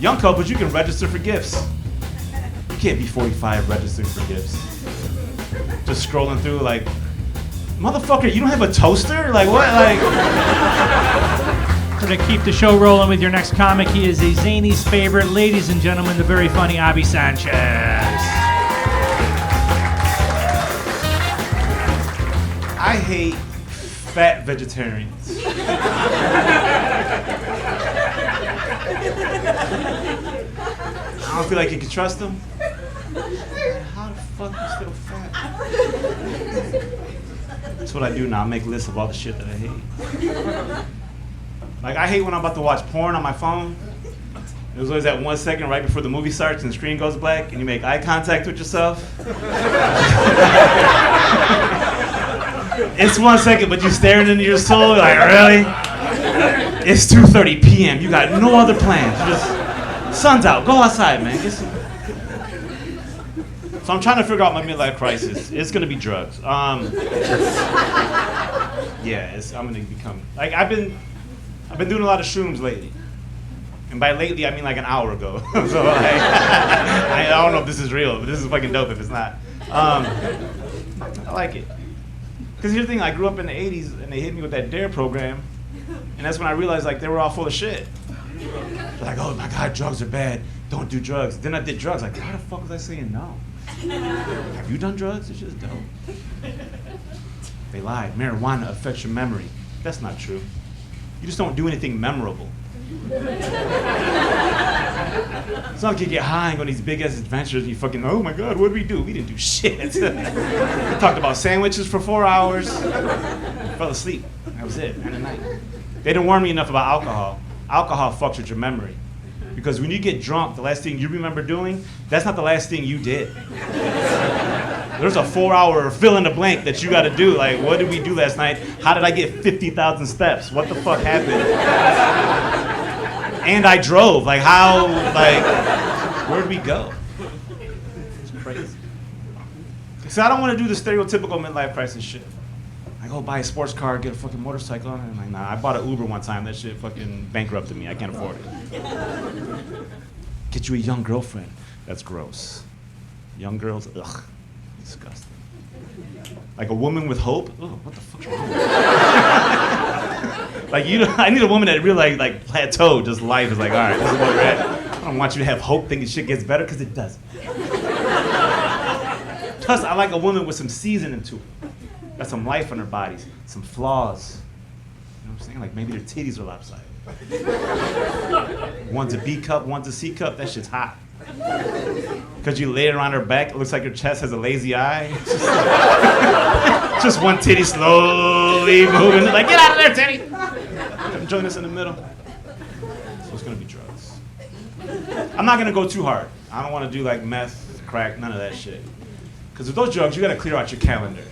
Young couples, you can register for gifts. You can't be 45 registering for gifts. Just scrolling through like, motherfucker, you don't have a toaster? Like what? Like. So to keep the show rolling with your next comic, he is a Zanies favorite. Ladies and gentlemen, the very funny Abi Sanchez. I hate fat vegetarians. I don't feel like you can trust them. How the fuck are you still fat? That's what I do now. I make lists of all the shit that I hate. Like, I hate when I'm about to watch porn on my phone. There's always that 1 second right before the movie starts and the screen goes black and you make eye contact with yourself. It's 1 second, but you're staring into your soul, like, really? It's 2:30 p.m. You got no other plans. You just, sun's out. Go outside, man. Get some. So I'm trying to figure out my midlife crisis. It's gonna be drugs. Yeah, I'm gonna become like I've been doing a lot of shrooms lately, and by lately I mean like an hour ago. So like, I don't know if this is real, but this is fucking dope if it's not. I like it. Because here's the thing, I grew up in the 80s and they hit me with that DARE program, and that's when I realized like they were all full of shit. They're like, oh my God, drugs are bad, don't do drugs. Then I did drugs, like, how the fuck was I saying no? Have you done drugs? It's just dope. They lied, marijuana affects your memory. That's not true. You just don't do anything memorable. It's not like you get high and go on these big ass adventures and you fucking, oh my God, what did we do? We didn't do shit. We talked about sandwiches for 4 hours. Fell asleep. That was it. End of night. They didn't warn me enough about alcohol. Alcohol fucks with your memory. Because when you get drunk, the last thing you remember doing, that's not the last thing you did. There's a 4-hour fill in the blank that you gotta do. Like, what did we do last night? How did I get 50,000 steps? What the fuck happened? And I drove. Like, how, like, where'd we go? It's crazy. So I don't wanna do the stereotypical midlife crisis shit. I go buy a sports car, get a fucking motorcycle, and I'm like, nah, I bought an Uber one time. That shit fucking bankrupted me. I can't afford it. Get you a young girlfriend. That's gross. Young girls, ugh, disgusting. Like a woman with hope? Ugh, what the fuck's wrong with you? Like, I need a woman that really like plateaued, just life is like, all right, this is where we're at. I don't want you to have hope thinking shit gets better, because it doesn't. Plus, I like a woman with some seasoning to it. Got some life on their bodies, some flaws. You know what I'm saying? Like maybe their titties are lopsided. One's a B cup, one's a C cup, that shit's hot. Because you lay it around her back, it looks like her chest has a lazy eye. Just one titty slowly moving, like, get out of there, titty! Come join us in the middle. So it's gonna be drugs. I'm not gonna go too hard. I don't wanna do like meth, crack, none of that shit. Because with those drugs, you gotta clear out your calendar.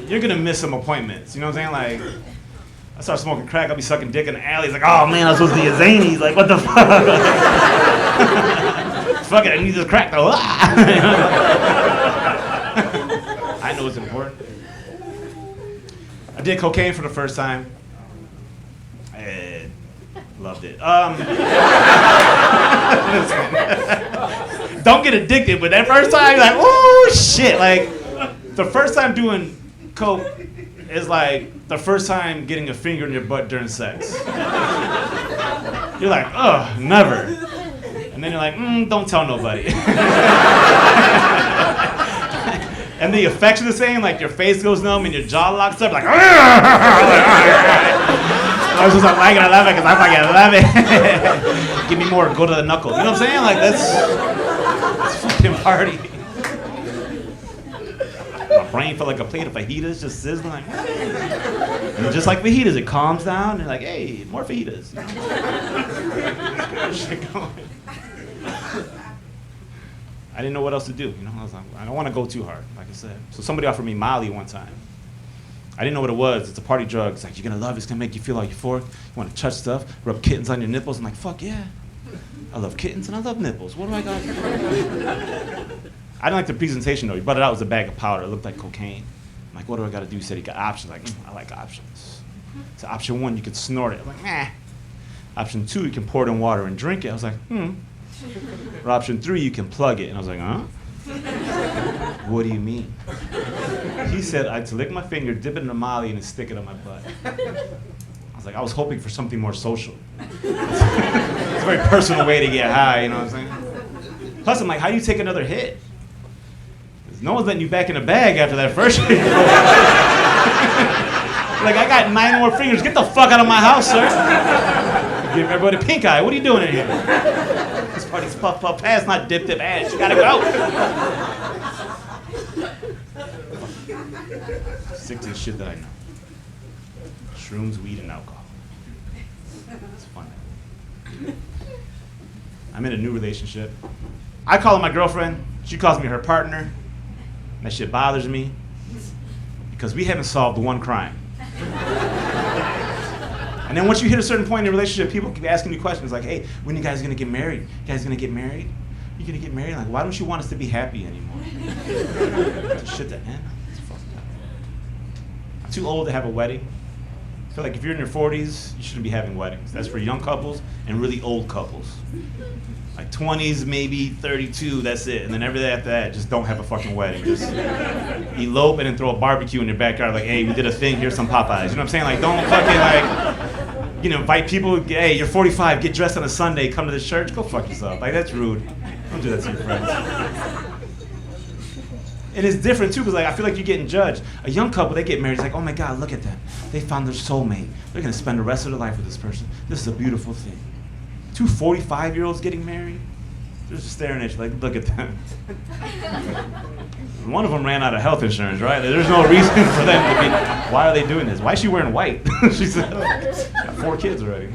You're gonna miss some appointments, you know what I'm saying? Like, I start smoking crack, I'll be sucking dick in the alley. It's like, oh man, I'm supposed to be a Zanies. Like, what the fuck? Fuck it, I need this crack though. I know it's important. I did cocaine for the first time. I loved it. Don't get addicted, but that first time, you're like, oh shit. Like, the first time doing coke is like the first time getting a finger in your butt during sex. You're like, ugh, never. And then you're like, don't tell nobody. And the effects are the same, like your face goes numb and your jaw locks up, like, I was just like, I love it because I fucking love it. Give me more, go to the knuckles. You know what I'm saying? Like, that's fucking party. My brain felt like a plate of fajitas just sizzling. Like, and just like fajitas, it calms down and you're like, hey, more fajitas. Shit going. I didn't know what else to do. You know, I was like, I don't want to go too hard, like I said. So somebody offered me Molly one time. I didn't know what it was. It's a party drug. It's like, you're gonna love it. It's gonna make you feel like euphoric. You want to touch stuff, rub kittens on your nipples. I'm like, fuck yeah. I love kittens and I love nipples. What do I got? I didn't like the presentation though. He brought it out, it was a bag of powder. It looked like cocaine. I'm like, what do I gotta do? He said he got options. Like, I like options. So option one, you could snort it. I'm like, nah. Option 2, you can pour it in water and drink it. I was like, Or option 3, you can plug it. And I was like, huh? What do you mean? He said I had to lick my finger, dip it in a Molly, and then stick it on my butt. I was like, I was hoping for something more social. It's a very personal way to get high, you know what I'm saying? Plus, I'm like, how do you take another hit? No one's letting you back in the bag after that first hit. Like, I got 9 more fingers. Get the fuck out of my house, sir. Give everybody pink eye. What are you doing in here? This party's puff puff pass, not dip dip ass. You gotta go. Stick to the shit that I know. Shrooms, weed, and alcohol. It's fun. I'm in a new relationship. I call her my girlfriend. She calls me her partner. And that shit bothers me because we haven't solved one crime. And then once you hit a certain point in a relationship, people keep asking you questions like, hey, when are you guys gonna get married? You guys gonna get married? You gonna get married? Like, why don't you want us to be happy anymore? It's shit to end. It's fucked up. I'm too old to have a wedding. I feel like if you're in your 40s, you shouldn't be having weddings. That's for young couples and really old couples. Like 20s, maybe 32, that's it. And then everything after that, just don't have a fucking wedding. Just elope and then throw a barbecue in your backyard like, hey, we did a thing, here's some Popeyes. You know what I'm saying? Like, don't fucking like, invite people, hey, you're 45, get dressed on a Sunday, come to this church, go fuck yourself. Like, that's rude. Don't do that to your friends. And it's different too, because like I feel like you're getting judged. A young couple, they get married, it's like, oh my God, look at them. They found their soulmate. They're gonna spend the rest of their life with this person. This is a beautiful thing. 2 45-year-olds getting married, they're just staring at you like, look at them. One of them ran out of health insurance, right? There's no reason for them to be, why are they doing this? Why is she wearing white? She said, oh, she's got 4 kids already.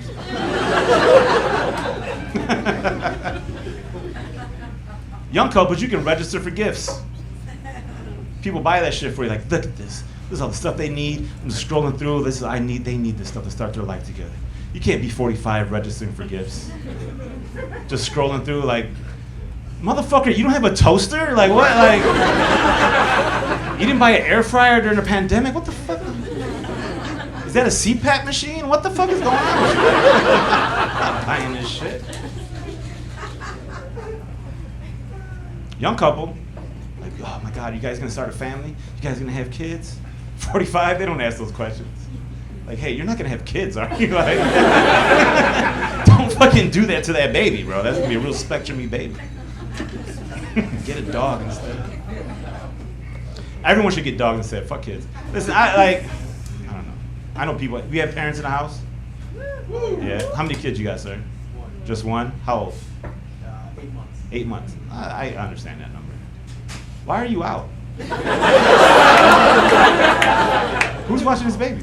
Young couples, you can register for gifts. People buy that shit for you, like, look at this. This is all the stuff they need. I'm just scrolling through. They need this stuff to start their life together. You can't be 45 registering for gifts. Just scrolling through, like, motherfucker, you don't have a toaster? Like, what? Like, you didn't buy an air fryer during the pandemic? What the fuck? Is that a CPAP machine? What the fuck is going on with you? I'm not buying this shit. Young couple. Oh my God, you guys gonna start a family? You guys gonna have kids? 45, they don't ask those questions. Like, hey, you're not gonna have kids, are you? Like, don't fucking do that to that baby, bro. That's gonna be a real spectrum-y baby. Get a dog instead. Everyone should get dogs instead. Fuck kids. Listen, I don't know. I know people. We have parents in the house? Yeah. How many kids you got, sir? Just one? How old? 8 months. 8 months. I understand that number. Why are you out? Who's watching this baby?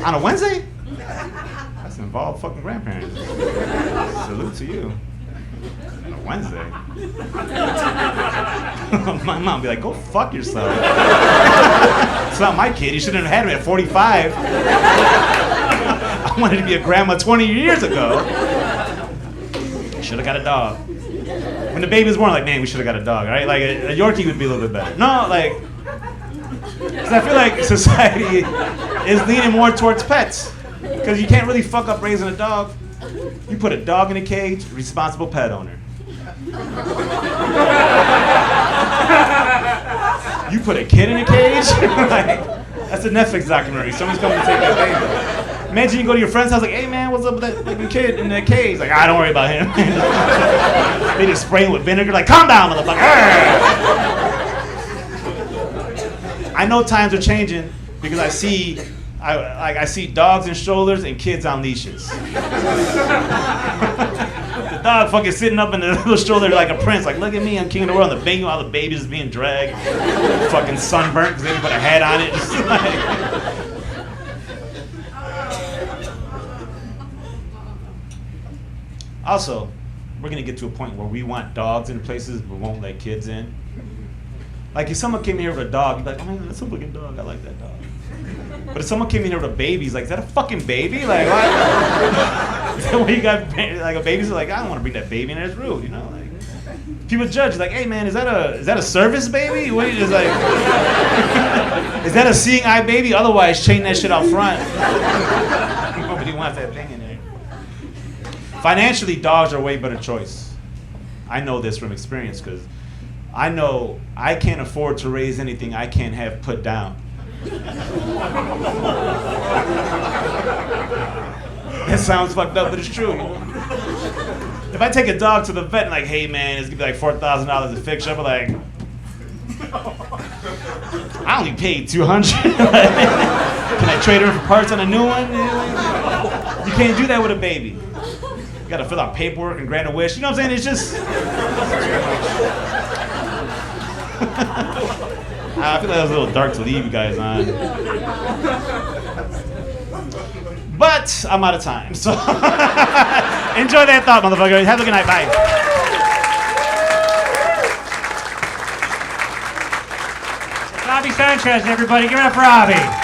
On a Wednesday? That's involved fucking grandparents. Salute to you. On a Wednesday. My mom be like, go fuck yourself. It's not my kid. You shouldn't have had him at 45. I wanted to be a grandma 20 years ago. Should have got a dog. When the baby was born, like, man, we should have got a dog, right? Like, a Yorkie would be a little bit better. No, like, because I feel like society is leaning more towards pets. Because you can't really fuck up raising a dog. You put a dog in a cage, responsible pet owner. You put a kid in a cage, like, that's a Netflix documentary. Someone's coming to take that baby. Imagine you go to your friend's house, like, hey man, what's up with that fucking kid in that cage? Like, don't worry about him. They just spray him with vinegar, like, calm down, motherfucker. I know times are changing because I see dogs in strollers and kids on leashes. The dog fucking sitting up in the little stroller like a prince, like, look at me, I'm king of the world. And the baby, all the babies is being dragged, fucking sunburnt because they didn't put a hat on it. Just like, also, we're gonna get to a point where we want dogs in places but won't let kids in. Like if someone came here with a dog, you'd be like, oh man, that's a fucking dog, I like that dog. But if someone came in here with a baby, he's like, is that a fucking baby? Like, what? Is that why you got like a baby's like, I don't want to bring that baby in there, it's rude, you know? Like, people judge, like, hey man, is that a service baby? What are you just like, is that a seeing eye baby? Otherwise, chain that shit out front. Nobody wants that thing in there. Financially, dogs are a way better choice. I know this from experience because I know I can't afford to raise anything I can't have put down. That sounds fucked up, but it's true. You know? If I take a dog to the vet and like, hey man, it's gonna be like $4,000 to fix up, I'm like, I only paid $200. Can I trade her for parts on a new one? You can't do that with a baby. You gotta fill out paperwork and grant a wish. You know what I'm saying? It's just. I feel like that was a little dark to leave you guys on. But I'm out of time, so enjoy that thought, motherfucker. Have a good night. Bye. Abi Sanchez, everybody. Give it up for Abi.